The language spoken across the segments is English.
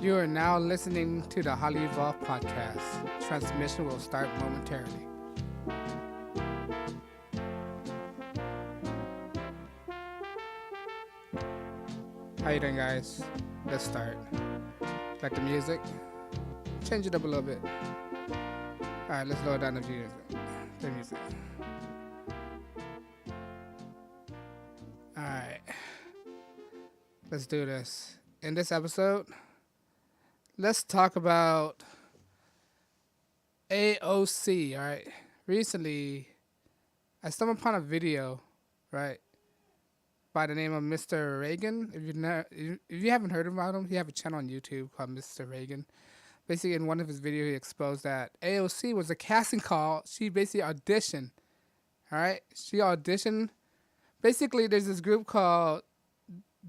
You are now listening to the Holly Evolve podcast. Transmission will start momentarily. How you doing, guys? Let's start. Like the music? Change it up a little bit. Alright, let's lower down the music. Alright. Let's do this. In this episode, let's talk about AOC, alright? Recently, I stumbled upon a video, right, by the name of Mr. Reagan. If you haven't heard about him, he have a channel on YouTube called Mr. Reagan. Basically, in one of his videos, he exposed that AOC was a casting call. She basically auditioned, alright? She auditioned. Basically, there's this group called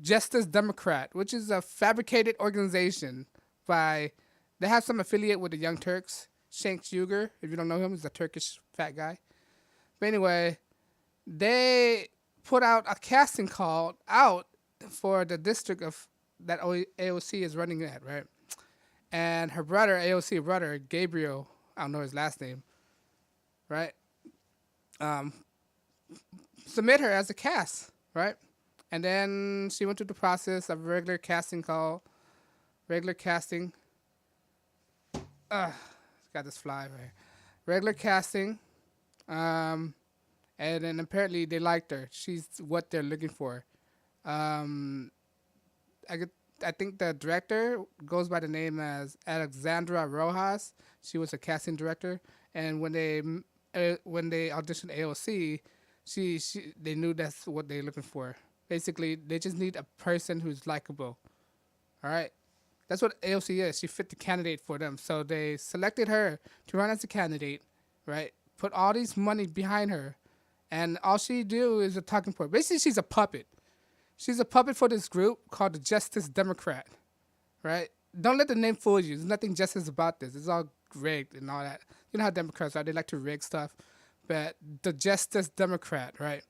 Justice Democrat, which is a fabricated organization they have some affiliate with the Young Turks. Cenk Uygur, if you don't know him, he's a Turkish fat guy. But anyway, they put out a casting call out for the district of that AOC is running at, right? And her brother, AOC brother, Gabriel, I don't know his last name, right? Submit her as a cast, right? And then she went through the process of regular casting. Got this fly right here. Regular casting. And then apparently they liked her. She's what they're looking for. I think the director goes by the name as Alexandra Rojas. She was a casting director. And when they auditioned AOC, they knew that's what they're looking for. Basically, they just need a person who's likable. All right? That's what AOC is. She fit the candidate for them. So they selected her to run as a candidate, right? Put all this money behind her. And all she do is a talking point. Basically, she's a puppet. She's a puppet for this group called the Justice Democrat, right? Don't let the name fool you. There's nothing justice about this. It's all rigged and all that. You know how Democrats are. They like to rig stuff. But the Justice Democrat, right?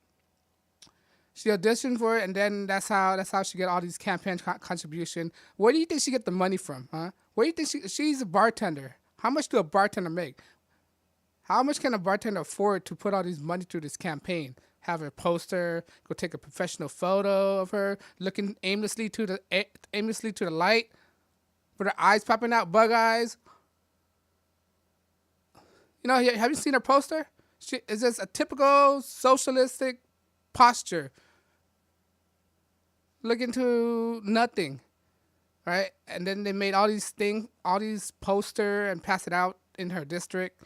She auditioned for it, and then that's how she get all these campaign contribution. Where do you think she get the money from, huh? Where do you think she's a bartender? How much do a bartender make? How much can a bartender afford to put all this money to this campaign? Have her poster, go take a professional photo of her looking aimlessly to the light, with her eyes popping out, bug eyes. You know, have you seen her poster? It's just a typical socialistic posture, looking to nothing, right? And then they made all these poster and pass it out in her district,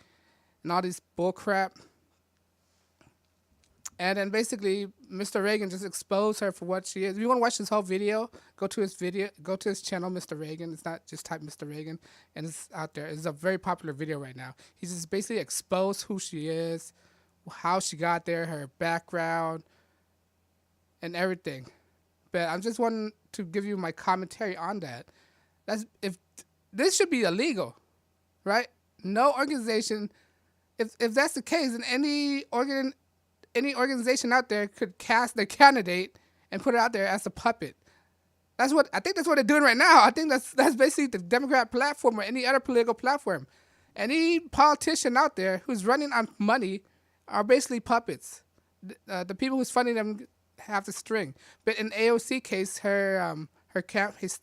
and all this bull crap. And then basically, Mr. Reagan just exposed her for what she is. If you want to watch this whole video, go to his channel, Mr. Reagan. It's not just type Mr. Reagan, and it's out there. It's a very popular video right now. He's just basically exposed who she is, how she got there, her background, and everything. But I'm just wanting to give you my commentary on that. This should be illegal, right? No organization. If that's the case, then any organization out there could cast their candidate and put it out there as a puppet. I think that's what they're doing right now. I think that's basically the Democrat platform or any other political platform. Any politician out there who's running on money are basically puppets. The people who's funding them have the string. But in AOC case, his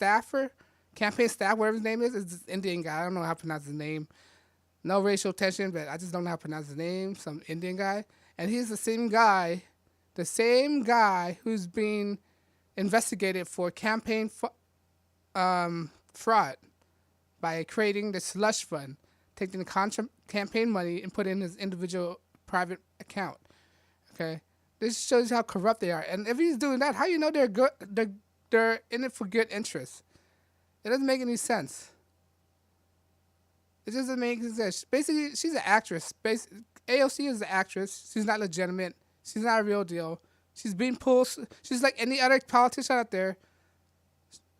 campaign staff, whatever his name is this Indian guy. I don't know how to pronounce his name. No racial tension, but I just don't know how to pronounce his name. Some Indian guy. And he's the same guy who's being investigated for campaign fraud by creating the slush fund, taking the campaign money and put it in his individual private account. Okay, this shows how corrupt they are. And if he's doing that, how you know they're good? They're in it for good interest. It doesn't make any sense. It doesn't make any sense. Basically, she's an actress. AOC is an actress. She's not legitimate. She's not a real deal. She's being pulled. She's like any other politician out there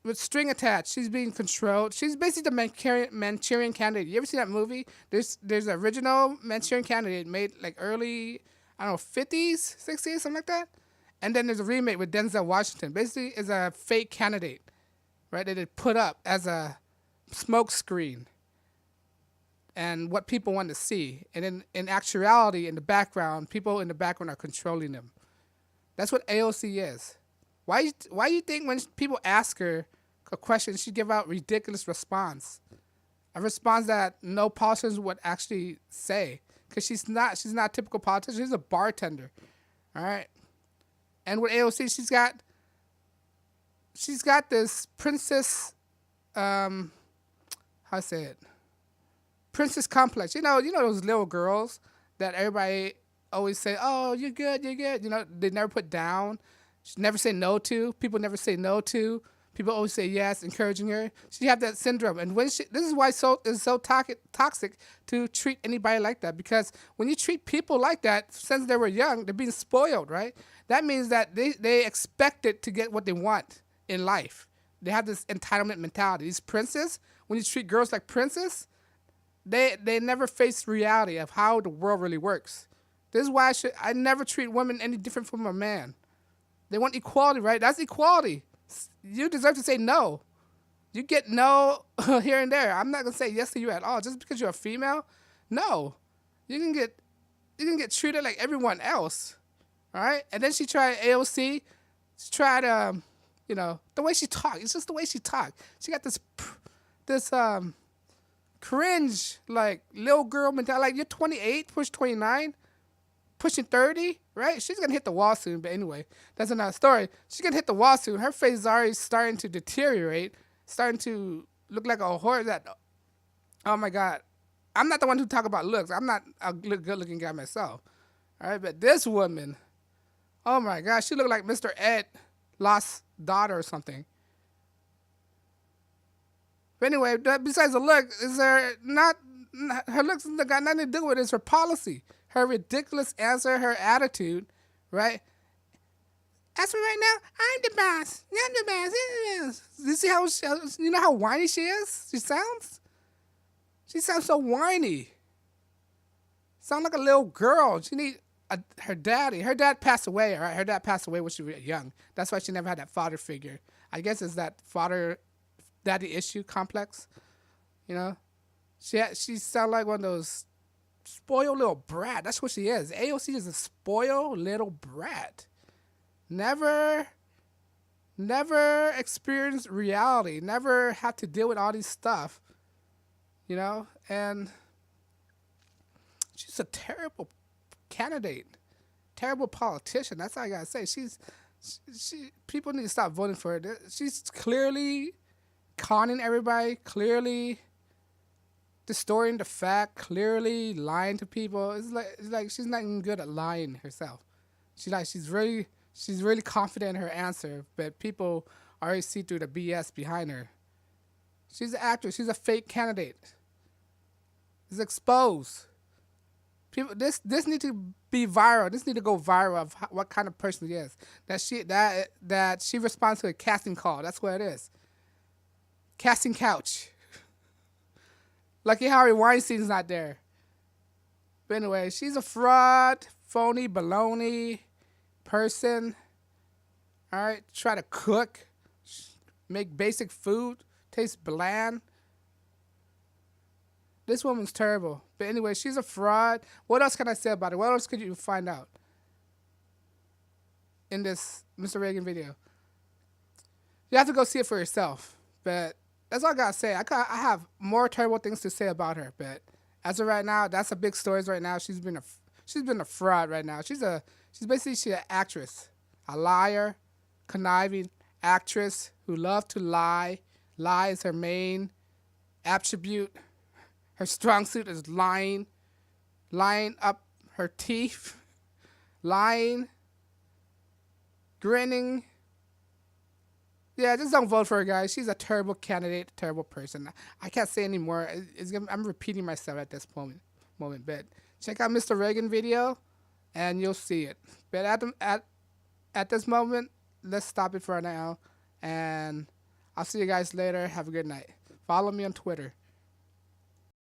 with string attached. She's being controlled. She's basically the Manchurian Candidate. You ever see that movie? There's an original Manchurian Candidate made like early, 50s, 60s, something like that. And then there's a remake with Denzel Washington. Basically, is a fake candidate, right? That they put up as a smoke screen and what people want to see. And in actuality, in the background, people in the background are controlling them. That's what AOC is. Why you think when people ask her a question, she give out ridiculous response? A response that no politician would actually say. Because she's not a typical politician. She's a bartender. All right? And with AOC, she's got this princess, how I say it? Princess complex. You know those little girls that everybody always say, "Oh, you're good, you're good." You know, they never put down. She never say no to. People never say no to. People always say yes, encouraging her. She have that syndrome, and this is why it's so toxic to treat anybody like that. Because when you treat people like that, since they were young, they're being spoiled, right? That means that they expected to get what they want in life. They have this entitlement mentality. These princes, when you treat girls like princes, they never face reality of how the world really works. This is why I never treat women any different from a man. They want equality, right? That's equality. You deserve to say no. You get no here and there. I'm not gonna say yes to you at all just because you're a female. No, you can get treated like everyone else. All right. And then she tried AOC. She tried the way she talked. It's just the way she talked. She got this cringe, like, little girl mentality. Like, you're 28, push 29, pushing 30, right? She's going to hit the wall soon. But anyway, that's another story. She's going to hit the wall soon. Her face is already starting to deteriorate, starting to look like a horror that, oh, my God. I'm not the one who talk about looks. I'm not a good-looking guy myself. All right, but this woman, oh, my gosh, she looked like Mr. Ed lost daughter or something. But anyway, besides the look, her looks got nothing to do with it. It's her policy, her ridiculous answer, her attitude, right? Ask me right now, I'm the boss. I'm the boss. I'm the boss. You see how you know how whiny she is? She sounds so whiny. Sound like a little girl. She need her daddy. Her dad passed away, all right? Her dad passed away when she was young. That's why she never had that father figure. I guess it's that daddy issue complex, you know. She sound like one of those spoiled little brat. That's what she is. AOC is a spoiled little brat. Never experienced reality. Never had to deal with all these stuff, you know. And she's a terrible candidate, terrible politician. That's all I gotta say. She people need to stop voting for her. She's clearly conning everybody, clearly distorting the fact, clearly lying to people. It's like she's not even good at lying herself. She's really confident in her answer, but people already see through the BS behind her. She's an actress. She's a fake candidate. It's exposed. People, this need to be viral. This need to go viral of what kind of person she is. That she responds to a casting call. That's what it is. Casting couch. Lucky Harvey Weinstein's not there. But anyway, she's a fraud, phony, baloney person. All right, try to cook, make basic food, taste bland. This woman's terrible. But anyway, she's a fraud. What else can I say about it? What else could you find out in this Mr. Reagan video? You have to go see it for yourself. But that's all I gotta say. I have more terrible things to say about her. But as of right now, that's a big story right now. She's been a fraud right now. She's basically an actress, a liar, conniving actress who loves to lie. Lie is her main attribute. Her strong suit is lying up her teeth, lying, grinning. Yeah, just don't vote for her, guys. She's a terrible candidate, terrible person. I can't say anymore. I'm repeating myself at this moment. But check out Mr. Reagan video, and you'll see it. But at this moment, let's stop it for now, and I'll see you guys later. Have a good night. Follow me on Twitter.